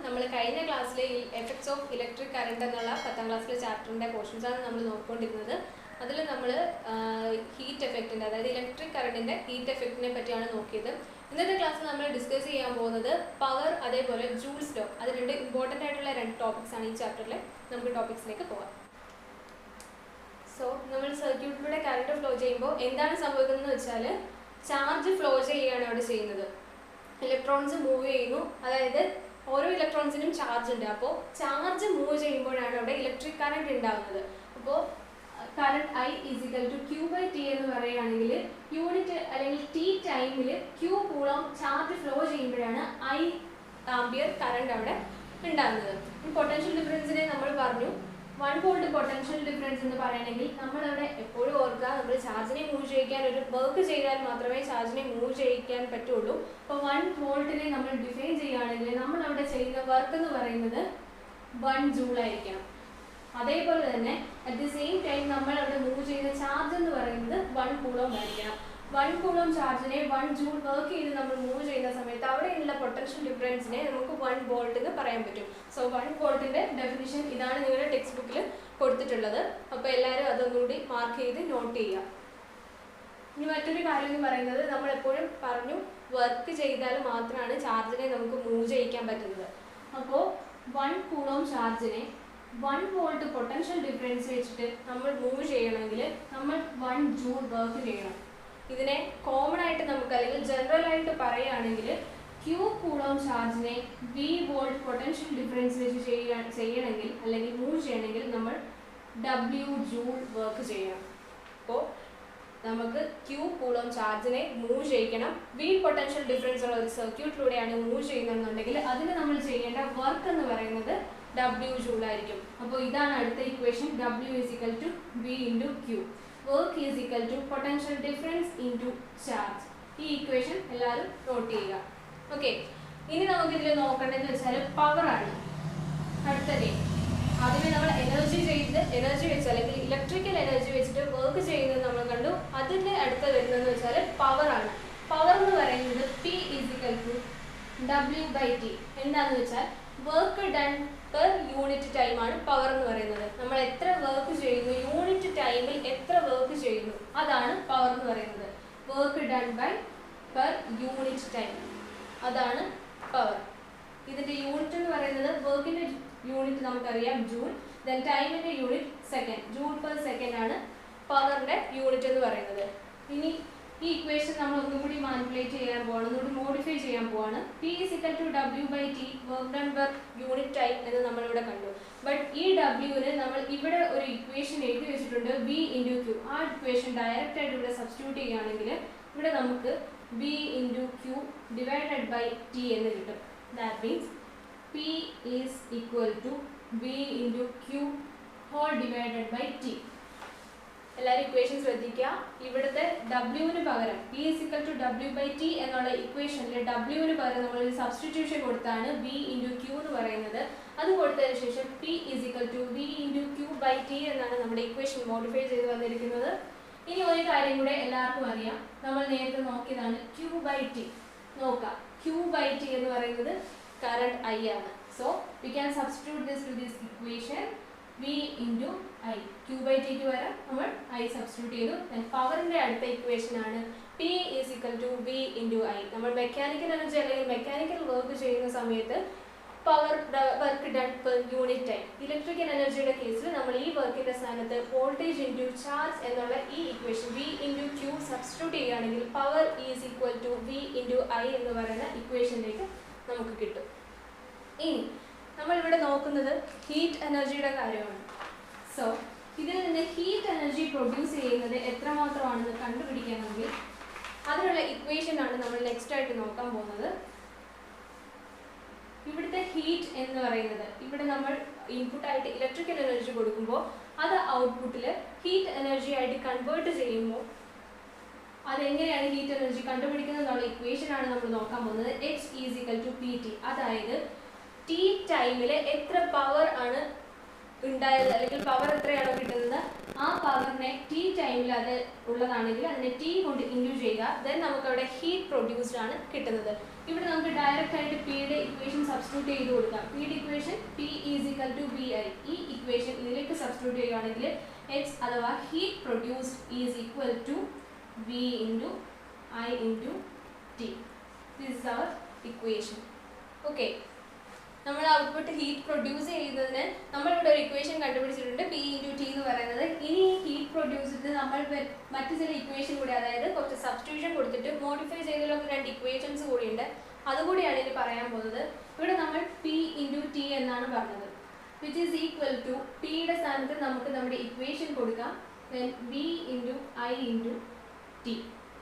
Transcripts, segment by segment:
നമ്മൾ കഴിഞ്ഞ ക്ലാസ്സിലെ എഫക്ട്സ് ഓഫ് ഇലക്ട്രിക് കറണ്ട് എന്നുള്ള 10ാം ക്ലാസ്സിലെ ചാപ്റ്ററിൻ്റെ പോർഷൻസാണ് നമ്മൾ നോക്കിക്കൊണ്ടിരുന്നത്. അതിൽ നമ്മൾ ഹീറ്റ് എഫക്റ്റിൻ്റെ, അതായത് ഇലക്ട്രിക് കറണ്ടിൻ്റെ ഹീറ്റ് എഫക്റ്റിനെ പറ്റിയാണ് നോക്കിയത്. ഇന്നത്തെ ക്ലാസ്സിൽ നമ്മൾ ഡിസ്കസ് ചെയ്യാൻ പോകുന്നത് പവർ, അതേപോലെ ജൂൾസ് ലോ. അത് രണ്ട് ഇമ്പോർട്ടൻ്റ് ആയിട്ടുള്ള രണ്ട് ടോപ്പിക്സാണ് ഈ ചാപ്റ്ററിൽ. നമുക്ക് ടോപ്പിക്സിലേക്ക് പോകാം. സോ നമ്മൾ സർക്യൂട്ടിലൂടെ കറണ്ട് ഫ്ലോ ചെയ്യുമ്പോൾ എന്താണ് സംഭവിക്കുന്നതെന്ന് വെച്ചാൽ, ചാർജ് ഫ്ലോ ചെയ്യുകയാണ് അവിടെ ചെയ്യുന്നത്. ഇലക്ട്രോൺസ് മൂവ് ചെയ്യുന്നു, അതായത് ഓരോ ഇലക്ട്രോൺസിനും ചാർജ് ഉണ്ട്. അപ്പോൾ ചാർജ് മൂവ് ചെയ്യുമ്പോഴാണ് അവിടെ ഇലക്ട്രിക് കറണ്ട് ഉണ്ടാകുന്നത്. അപ്പോൾ കറണ്ട് I = Q/T എന്ന് പറയുകയാണെങ്കിൽ, യൂണിറ്റ് അല്ലെങ്കിൽ T ടൈമിൽ Q കൂളോം ചാർജ് ഫ്ലോ ചെയ്യുമ്പോഴാണ് I ആംപിയർ കറണ്ട് അവിടെ ഉണ്ടാകുന്നത്. പൊട്ടൻഷ്യൽ ഡിഫറൻസിനെ നമ്മൾ പറഞ്ഞു 1 വോൾട്ട് പൊട്ടൻഷ്യൽ ഡിഫറൻസ് എന്ന് പറയണമെങ്കിൽ നമ്മളവിടെ എപ്പോഴും ഓർക്കുക, നമ്മൾ ചാർജിനെ മൂവ് ചെയ്യിക്കാൻ ഒരു വർക്ക് ചെയ്താൽ മാത്രമേ ചാർജിനെ മൂവ് ചെയ്യിക്കാൻ പറ്റുള്ളൂ. അപ്പോൾ 1 വോൾട്ടിനെ നമ്മൾ ഡിഫൈൻ ചെയ്യുകയാണെങ്കിൽ നമ്മൾ അവിടെ ചെയ്യുന്ന വർക്ക് എന്ന് പറയുന്നത് 1 ജൂൾ ആയിരിക്കണം. അതേപോലെ തന്നെ അറ്റ് ദി സെയിം ടൈം നമ്മൾ അവിടെ മൂവ് ചെയ്യുന്ന ചാർജ് എന്ന് പറയുന്നത് 1 കൂളോം ആയിരിക്കണം. 1 കൂളോം ചാർജിനെ 1 ജൂൾ വർക്ക് ചെയ്ത് നമ്മൾ മൂവ് ചെയ്യുന്ന സമയത്ത് അവിടെയുള്ള പൊട്ടൻഷ്യൽ ഡിഫറൻസിനെ നമുക്ക് 1 വോൾട്ട് എന്ന് പറയാൻ പറ്റും. സോ 1 വോൾട്ടിൻ്റെ ഡെഫിനിഷൻ ഇതാണ് നിങ്ങളുടെ ടെക്സ്റ്റ് ബുക്കിൽ കൊടുത്തിട്ടുള്ളത്. അപ്പോൾ എല്ലാവരും അതൊന്നുകൂടി മാർക്ക് ചെയ്ത് നോട്ട് ചെയ്യുക. ഇനി മറ്റൊരു കാര്യം എന്ന് പറയുന്നത്, നമ്മളെപ്പോഴും പറഞ്ഞു വർക്ക് ചെയ്താൽ മാത്രമാണ് ചാർജിനെ നമുക്ക് മൂവ് ചെയ്യിക്കാൻ പറ്റുന്നത്. അപ്പോൾ 1 കൂളോം ചാർജിനെ 1 വോൾട്ട് പൊട്ടൻഷ്യൽ ഡിഫറൻസ് വെച്ചിട്ട് നമ്മൾ മൂവ് ചെയ്യണമെങ്കിൽ നമ്മൾ 1 ജൂൾ വർക്ക് ചെയ്യണം. ഇതിനെ കോമൺ ആയിട്ട് നമുക്ക്, അല്ലെങ്കിൽ ജനറൽ ആയിട്ട് പറയുകയാണെങ്കിൽ, Q കൂളോം ചാർജിനെ V വോൾട്ട് പൊട്ടൻഷ്യൽ ഡിഫറൻസ് വെച്ച് ചെയ്യണമെങ്കിൽ അല്ലെങ്കിൽ മൂവ് ചെയ്യണമെങ്കിൽ നമ്മൾ W ജൂൾ വർക്ക് ചെയ്യണം. അപ്പോൾ നമുക്ക് Q കൂളോം ചാർജിനെ മൂവ് ചെയ്യിക്കണം. V പൊട്ടൻഷ്യൽ ഡിഫറൻസ് ഉള്ള ഒരു സർക്യൂട്ടിലൂടെയാണ് മൂവ് ചെയ്യുന്നതെന്നുണ്ടെങ്കിൽ അതിന് നമ്മൾ ചെയ്യേണ്ട വർക്ക് എന്ന് പറയുന്നത് W ജൂൾ ആയിരിക്കും. അപ്പോൾ ഇതാണ് അടുത്ത equation. W = V × Q. Work = potential difference into charge. ഈ ഇക്വേഷൻ എല്ലാവരും നോട്ട് ചെയ്യുക. ഓക്കെ, ഇനി നമുക്ക് ഇതിൽ നോക്കേണ്ടതെന്ന് വെച്ചാൽ പവർ ആണ്. അടുത്തത് ആദ്യമേ നമ്മൾ എനർജി വെച്ച്, അല്ലെങ്കിൽ ഇലക്ട്രിക്കൽ എനർജി വെച്ചിട്ട് വർക്ക് ചെയ്യുന്നത് നമ്മൾ കണ്ടു. അതിൻ്റെ അടുത്ത് വരുന്നതെന്ന് വെച്ചാൽ പവർ ആണ്. പവർ എന്ന് പറയുന്നത് P = W/T. എന്താണെന്ന് വെച്ചാൽ വർക്ക് ഡൺ പെർ യൂണിറ്റ് ടൈമാണ് പവർ എന്ന് പറയുന്നത്. നമ്മൾ എത്ര വർക്ക് ചെയ്യുന്നു, യൂണിറ്റ് ടൈമിൽ എത്ര വർക്ക് ചെയ്യുന്നു, അതാണ് പവർ എന്ന് പറയുന്നത്. Work done by per unit time, അതാണ് പവർ. ഇതിൻ്റെ യൂണിറ്റ് എന്ന് പറയുന്നത്, വർക്കിൻ്റെ യൂണിറ്റ് നമുക്കറിയാം ജൂൾ, ദെൻ ടൈമിൻ്റെ unit second. Joule per second ആണ് പവറിൻ്റെ യൂണിറ്റ് എന്ന് പറയുന്നത്. ഇനി ഈ ഇക്വേഷൻ നമ്മൾ ഒന്നുകൂടി മാനിപ്പുലേറ്റ് ചെയ്യാൻ പോവാണ്, ഒന്നുകൂടി മോഡിഫൈ ചെയ്യാൻ പോവാണ്. P = W/T, work done per unit time എന്ന് നമ്മളിവിടെ കണ്ടു. ബട്ട് ഈ ഡബ്ല്യുവിന് നമ്മൾ ഇവിടെ ഒരു ഇക്വേഷൻ എഴുതി വെച്ചിട്ടുണ്ട്, V × Q. ആ ഇക്വേഷൻ ഡയറക്റ്റ് ആയിട്ട് ഇവിടെ സബ്സ്റ്റിറ്റ്യൂട്ട് ചെയ്യുകയാണെങ്കിൽ ഇവിടെ നമുക്ക് V × Q / T എന്ന് കിട്ടും. That means P = V × Q / T. എല്ലാവരും ഇക്വേഷൻ ശ്രദ്ധിക്കുക. ഇവിടുത്തെ ഡബ്ല്യുവിന് പകരം P = W/T എന്നുള്ള ഇക്വേഷനിൽ ഡബ്ല്യുവിന് പകരം നമ്മൾ ഒരു സബ്സ്റ്റിറ്റ്യൂഷൻ കൊടുത്താണ് V × Q എന്ന് പറയുന്നത്. അത് കൊടുത്തതിന് ശേഷം P = V × Q/T എന്നാണ് നമ്മുടെ ഇക്വേഷൻ മോഡിഫൈ ചെയ്ത് വന്നിരിക്കുന്നത്. ഇനി ഒരു കാര്യം കൂടെ എല്ലാവർക്കും അറിയാം, നമ്മൾ നേരത്തെ നോക്കിയതാണ് Q/T. നോക്കാം, Q/T എന്ന് പറയുന്നത് കറണ്ട് I ആണ്. So we can substitute this to this equation. V × I. Q/T ക്ക് പകരം നമ്മൾ I സബ്സ്റ്റിറ്റ്യൂട്ട് ചെയ്തു. പവറിൻ്റെ അടുത്ത ഇക്വേഷൻ ആണ് P = V × I. നമ്മൾ മെക്കാനിക്കൽ എനർജി അല്ലെങ്കിൽ മെക്കാനിക്കൽ വർക്ക് ചെയ്യുന്ന സമയത്ത് power work done per unit time. Electrical എനർജിയുടെ കേസിൽ നമ്മൾ ഈ വർക്കിൻ്റെ സ്ഥാനത്ത് വോൾട്ടേജ് ഇൻറ്റു ചാർജ് എന്നുള്ള ഈ ഇക്വേഷൻ V × Q സബ്സ്റ്റിറ്റ്യൂട്ട് ചെയ്യുകയാണെങ്കിൽ പവർ = V × I എന്ന് പറയുന്ന ഇക്വേഷനിലേക്ക് നമുക്ക് കിട്ടും. ഇനി നമ്മളിവിടെ നോക്കുന്നത് ഹീറ്റ് എനർജിയുടെ കാര്യമാണ്. സോ ഇതിൽ നിന്ന് ഹീറ്റ് എനർജി പ്രൊഡ്യൂസ് ചെയ്യുന്നത് എത്രമാത്രമാണെന്ന് കണ്ടുപിടിക്കണമെങ്കിൽ അതിനുള്ള ഇക്വേഷനാണ് നമ്മൾ നെക്സ്റ്റ് ആയിട്ട് നോക്കാൻ പോകുന്നത്. ഇവിടുത്തെ ഹീറ്റ് എന്ന് പറയുന്നത്, ഇവിടെ നമ്മൾ ഇൻപുട്ടായിട്ട് ഇലക്ട്രിക്കൽ എനർജി കൊടുക്കുമ്പോൾ അത് ഔട്ട്പുട്ടിൽ ഹീറ്റ് എനർജി ആയിട്ട് കൺവേർട്ട് ചെയ്യുമ്പോൾ അതെങ്ങനെയാണ് ഹീറ്റ് എനർജി കണ്ടുപിടിക്കുന്നത് എന്നുള്ള ഇക്വേഷനാണ് നമ്മൾ നോക്കാൻ പോകുന്നത്. H = PT. അതായത് T ടൈമിൽ എത്ര പവർ ആണ് ഉണ്ടായത്, അല്ലെങ്കിൽ പവർ എത്രയാണോ കിട്ടുന്നത് ആ പവറിനെ ടി ടൈമിൽ അത് ഉള്ളതാണെങ്കിൽ അതിനെ ടി കൊണ്ട് ഇൻഡ്യൂ ചെയ്യുക. ദെൻ നമുക്ക് അവിടെ ഹീറ്റ് പ്രൊഡ്യൂസ്ഡ് ആണ് കിട്ടുന്നത്. ഇവിടെ നമുക്ക് ഡയറക്റ്റ് ആയിട്ട് പിയുടെ ഇക്വേഷൻ സബ്സ്റ്റിറ്റ്യൂട്ട് ചെയ്ത് കൊടുക്കാം. പിയുടെ equation P is equal to B I. ഈ ഇക്വേഷൻ ഇതിലേക്ക് സബ്സ്റ്റിറ്റ്യൂട്ട് ചെയ്യുകയാണെങ്കിൽ എച്ച് അഥവാ heat produced is equal to V into I into T. This is our equation. Okay, നമ്മൾ ഔട്ട്പുട്ട് ഹീറ്റ് പ്രൊഡ്യൂസ് ചെയ്യുന്നതിന് നമ്മളിവിടെ ഒരു ഇക്വേഷൻ കണ്ടുപിടിച്ചിട്ടുണ്ട്, പി ഇൻറ്റു ടി എന്ന് പറയുന്നത്. ഇനി ഈ ഹീറ്റ് പ്രൊഡ്യൂസ്ഡ് നമ്മൾ മറ്റു ചില ഇക്വേഷൻ കൂടി, അതായത് കുറച്ച് സബ്സ്റ്റിറ്റ്യൂഷൻ കൊടുത്തിട്ട് മോഡിഫൈ ചെയ്തതിലൊക്കെ 2 ഇക്വേഷൻസ് കൂടിയുണ്ട്, അതുകൂടിയാണ് ഇനി പറയാൻ പോകുന്നത്. ഇവിടെ നമ്മൾ പി ഇൻറ്റു ടി എന്നാണ് പറഞ്ഞത്, വിച്ച് ഈസ് ഈക്വൽ ടു പിയുടെ സ്ഥാനത്ത് നമുക്ക് നമ്മുടെ ഇക്വേഷൻ കൊടുക്കാം. V into I into T.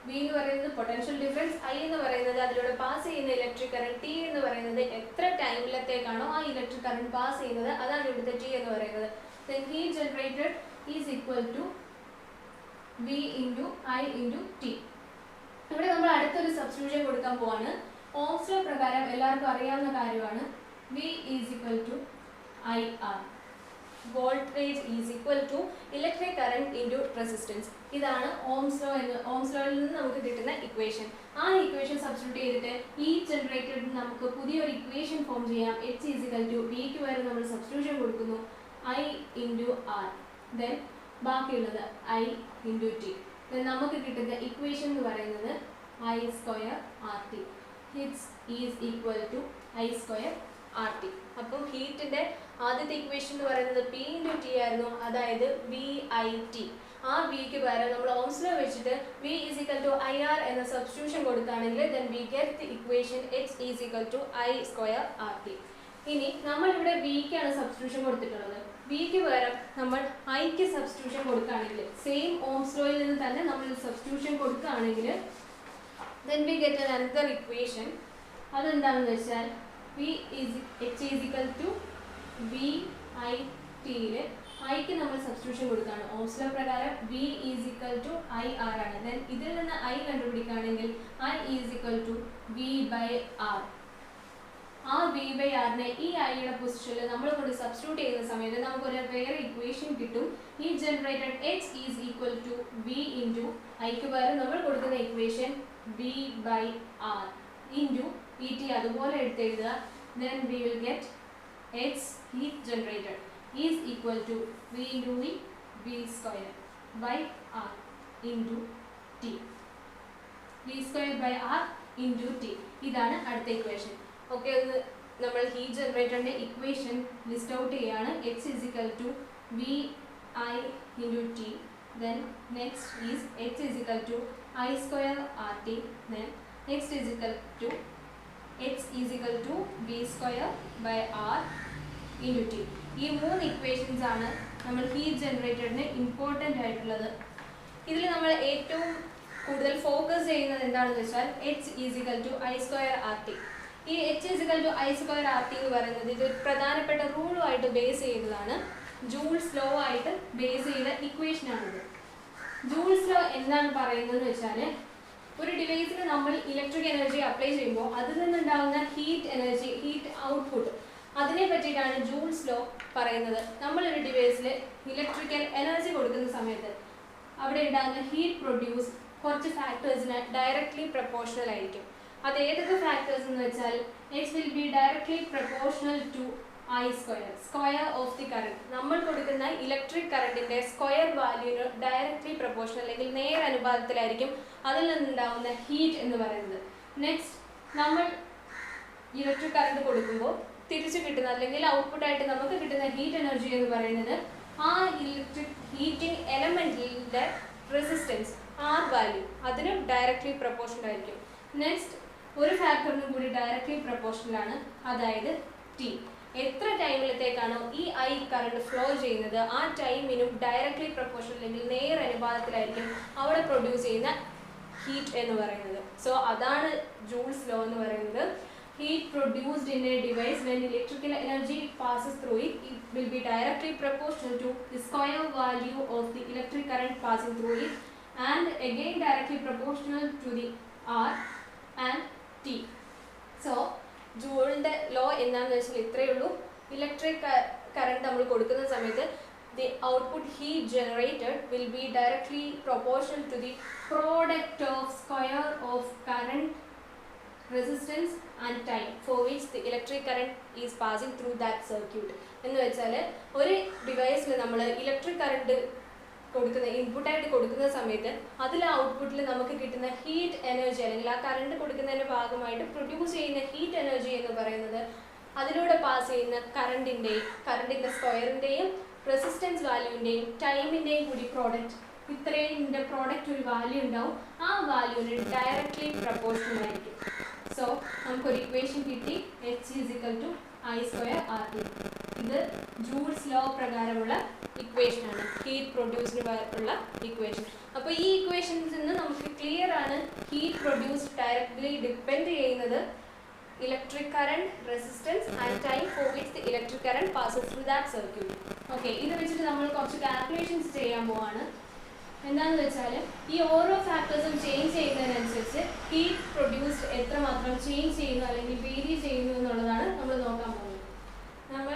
V എന്ന് പറയുന്നത് പൊട്ടൻഷ്യൽ ഡിഫറൻസ്, ഐ എന്ന് പറയുന്നത് അതിലൂടെ പാസ് ചെയ്യുന്ന ഇലക്ട്രിക് കറണ്ട്, ടി എന്ന് പറയുന്നത് എത്ര ടൈമിലത്തേക്കാണോ ആ ഇലക്ട്രിക് കറണ്ട് പാസ് ചെയ്യുന്നത്, അതാണ് ഇവിടുത്തെ ടി എന്ന് പറയുന്നത്. Then heat generated is equal to V into I into T. ഇവിടെ നമ്മൾ അടുത്തൊരു സബ്സ്റ്റിറ്റ്യൂഷൻ കൊടുക്കാൻ പോവാണ്. ഓംസ് ലോ പ്രകാരം എല്ലാവർക്കും അറിയാവുന്ന കാര്യമാണ്, V is equal to IR. Voltage is equal to electric current into resistance. ഇതാണ് ഓംസ് ലോയിൽ നിന്ന് നമുക്ക് കിട്ടുന്ന ഇക്വേഷൻ. ആ ഇക്വേഷൻ സബ്സ്റ്റിറ്റ്യൂട്ട് ചെയ്തിട്ട് ഈ ജനറേറ്റഡ് നമുക്ക് പുതിയൊരു ഇക്വേഷൻ ഫോം ചെയ്യാം. എച്ച് ഈസ് ഈക്വൽ ടു വിക്ക് വരെ നമ്മൾ സബ്സ്റ്റിറ്റ്യൂഷൻ കൊടുക്കുന്നു, ഐ ഇൻറ്റു ആർ. ദെൻ ബാക്കിയുള്ളത് ഐ ഇൻറ്റു ടി. ദെൻ നമുക്ക് കിട്ടുന്ന ഇക്വേഷൻ എന്ന് പറയുന്നത് I square R T. Heats is equal to I square R T. അപ്പം ഹീറ്റിൻ്റെ ആദ്യത്തെ ഇക്വേഷൻ എന്ന് പറയുന്നത് പി ഇൻറ്റു ടി ആയിരുന്നു, അതായത് വി ഐ ടി. ആ വിക്ക് പകരം നമ്മൾ ഓംസ് ലോ വെച്ചിട്ട് V is equal to I R എന്ന സബ്സ്റ്റിറ്റ്യൂഷൻ കൊടുക്കുകയാണെങ്കിൽ then we get the equation H is equal to I square R T. ഇനി നമ്മളിവിടെ വിക്കാണ് സബ്സ്റ്റിറ്റ്യൂഷൻ കൊടുത്തിട്ടുള്ളത്. വിക്ക് പകരം നമ്മൾ ഐക്ക് സബ്സ്റ്റിറ്റ്യൂഷൻ കൊടുക്കുകയാണെങ്കിൽ, സെയിം ഓംസ് ലോയിൽ നിന്ന് തന്നെ നമ്മൾ സബ്സ്റ്റിറ്റ്യൂഷൻ കൊടുക്കുകയാണെങ്കിൽ then we get another equation. അതെന്താണെന്ന് വെച്ചാൽ H is equal to V I ടിയിൽ ഐക്ക് നമ്മൾ സബ്സ്റ്റിറ്റ്യൂഷൻ കൊടുക്കുകയാണ്. ഓംസ് ലോ പ്രകാരം V is equal to I R ആണ്. ദെൻ ഇതിൽ നിന്ന് ഐ കണ്ടുപിടിക്കുകയാണെങ്കിൽ I is equal to V by R. ആ വി ബൈ ആറിനെ ഈ ഐയുടെ പൊസിഷനിൽ നമ്മൾ കൊണ്ട് സബ്സ്റ്റിറ്റ്യൂട്ട് ചെയ്യുന്ന സമയത്ത് നമുക്കൊരു വേറെ ഇക്വേഷൻ കിട്ടും. ഈ generated H is equal to V into ഐക്ക് പകരം നമ്മൾ കൊടുക്കുന്ന equation V by R into ഇ ടി അതുപോലെ എടുത്തെഴുതുക. Then we will get H heat generated is equal to V into V square by R into T. V square by R into T. ഇതാണ് അടുത്ത equation. Okay, നമ്മൾ heat ജനറേറ്ററിൻ്റെ equation list out ചെയ്യുകയാണ്. H is equal to V I into T. Then next is H is equal to I square RT. Then next is equal to H is equal to V square by R into T. ഈ 3 equations ആണ് നമ്മൾ heat ജനറേറ്ററിന് important ആയിട്ടുള്ളത്. ഇതിൽ നമ്മൾ ഏറ്റവും കൂടുതൽ focus ചെയ്യുന്നത് എന്താണെന്ന് വെച്ചാൽ H is equal to I square R T. ഈ H is equal to I square R T എന്ന് പറയുന്നത് ഇത് പ്രധാനപ്പെട്ട റൂളുമായിട്ട് ബേസ് ചെയ്തതാണ്. ജൂൾസ് ലോ ആയിട്ട് ബേസ് ചെയ്ത ഇക്വേഷനാണിത്. ജൂൾസ് ലോ എന്താണ് പറയുന്നതെന്ന് വെച്ചാൽ, ഒരു ഡിവൈസിൽ നമ്മൾ ഇലക്ട്രിക് എനർജി അപ്ലൈ ചെയ്യുമ്പോൾ അതിൽ നിന്നുണ്ടാകുന്ന ഹീറ്റ് എനർജി, ഹീറ്റ് ഔട്ട്പുട്ട്, അതിനെ പറ്റിയിട്ടാണ് ജൂൾസ് ലോ പറയുന്നത്. നമ്മളൊരു ഡിവൈസിൽ ഇലക്ട്രിക്കൽ എനർജി കൊടുക്കുന്ന സമയത്ത് അവിടെ ഉണ്ടാകുന്ന ഹീറ്റ് പ്രൊഡ്യൂസ് കുറച്ച് ഫാക്ടേഴ്സിന് ഡയറക്ട്ലി പ്രപ്പോർഷണൽ ആയിരിക്കും. അത് ഏതൊക്കെ ഫാക്ടേഴ്സ് എന്ന് വെച്ചാൽ, H will be directly proportional to I square, square of the current. നമ്മൾ കൊടുക്കുന്ന ഇലക്ട്രിക് കറണ്ടിൻ്റെ സ്ക്വയർ വാല്യൂവിന് ഡയറക്ട്ലി പ്രപ്പോർഷണൽ അല്ലെങ്കിൽ നേർ അനുപാതത്തിലായിരിക്കും അതിൽ നിന്നുണ്ടാകുന്ന ഹീറ്റ് എന്ന് പറയുന്നത്. നെക്സ്റ്റ്, നമ്മൾ ഇലക്ട്രിക് കറണ്ട് കൊടുക്കുമ്പോൾ തിരിച്ചു കിട്ടുന്ന അല്ലെങ്കിൽ ഔട്ട്പുട്ടായിട്ട് നമുക്ക് കിട്ടുന്ന ഹീറ്റ് എനർജി എന്ന് പറയുന്നത് ആ ഇലക്ട്രിക് ഹീറ്റിംഗ് എലമെൻറ്റിൻ്റെ റെസിസ്റ്റൻസ് ആർ വാല്യൂ അതിന് ഡയറക്ട്ലി പ്രപ്പോർഷണൽ ആയിരിക്കും. നെക്സ്റ്റ്, ഒരു ഫാക്ടറിനും കൂടി ഡയറക്ട്ലി പ്രപ്പോർഷണലാണ്, അതായത് ടി. എത്ര ടൈമിലത്തേക്കാണോ ഈ ഐ കറണ്ട് ഫ്ലോ ചെയ്യുന്നത് ആ ടൈമിനും ഡയറക്ട്ലി പ്രപ്പോർഷണൽ അല്ലെങ്കിൽ നേർ അനുപാതത്തിലായിരിക്കും അവിടെ പ്രൊഡ്യൂസ് ചെയ്യുന്ന ഹീറ്റ് എന്ന് പറയുന്നത്. സോ അതാണ് ജൂൾസ് ലോ എന്ന് പറയുന്നത്. Heat produced in a device when electrical energy passes through it, it will be directly proportional to the square value of the electric current passing through it, and again directly proportional to the R and T. So, Joule's law എന്താണെന്ന് വെച്ചാൽ ഇത്രയേ ഉള്ളൂ. Electric current നമ്മൾ കൊടുക്കുന്ന സമയത്ത് the output heat generated will be directly proportional to the product of square of current, resistance and time for which the electric current is passing through that circuit. എന്ന് വെച്ചാൽ ഒരു ഡിവൈസിൽ നമ്മൾ ഇലക്ട്രിക് കറണ്ട് കൊടുക്കുന്ന ഇൻപുട്ടായിട്ട് കൊടുക്കുന്ന സമയത്ത് അതിൽ ഔട്ട്പുട്ടിൽ നമുക്ക് കിട്ടുന്ന ഹീറ്റ് എനർജി അല്ലെങ്കിൽ ആ കറണ്ട് കൊടുക്കുന്നതിൻ്റെ ഭാഗമായിട്ട് പ്രൊഡ്യൂസ് ചെയ്യുന്ന ഹീറ്റ് എനർജി എന്ന് പറയുന്നത് അതിലൂടെ പാസ് ചെയ്യുന്ന കറണ്ടിൻ്റെ സ്ക്വയറിൻ്റെയും റെസിസ്റ്റൻസ് വാല്യൂവിൻ്റെയും ടൈമിൻ്റെയും കൂടി പ്രോഡക്റ്റ്, ഇത്രയും പ്രോഡക്റ്റ് ഒരു വാല്യൂ ഉണ്ടാവും. ആ വാല്യൂവിന് ഡയറക്ട്ലി പ്രപ്പോർഷണൽ ആയിരിക്കും. സോ നമുക്കൊരു ഇക്വേഷൻ കിട്ടി, H=I²RT. ഇത് ജൂൾസ് ലോ പ്രകാരമുള്ള ഇക്വേഷനാണ്, ഹീറ്റ് പ്രൊഡ്യൂസിന് ഉള്ള ഇക്വേഷൻ. അപ്പോൾ ഈ ഇക്വേഷൻസിൽ നിന്ന് നമുക്ക് ക്ലിയർ ആണ് ഹീറ്റ് പ്രൊഡ്യൂസ്ഡ് ഡയറക്ട്ലി ഡിപ്പെൻഡ് ചെയ്യുന്നത് electric current, resistance and time for which the electric current passes through that circuit. Okay, ഇത് വെച്ചിട്ട് നമ്മൾ കുറച്ച് കാൽക്കുലേഷൻസ് ചെയ്യാൻ പോവാണ്. എന്താണെന്ന് വെച്ചാൽ ഈ ഓരോ ഫാക്ടേഴ്സും ചേഞ്ച് ചെയ്യുന്നതിനനുസരിച്ച് ഹീറ്റ് പ്രൊഡ്യൂസ്ഡ് എത്രമാത്രം ചേഞ്ച് ചെയ്യുന്നു അല്ലെങ്കിൽ വേരി ചെയ്യുന്നു എന്നുള്ളതാണ് നമ്മൾ നോക്കാൻ പോകുന്നത്. നമ്മൾ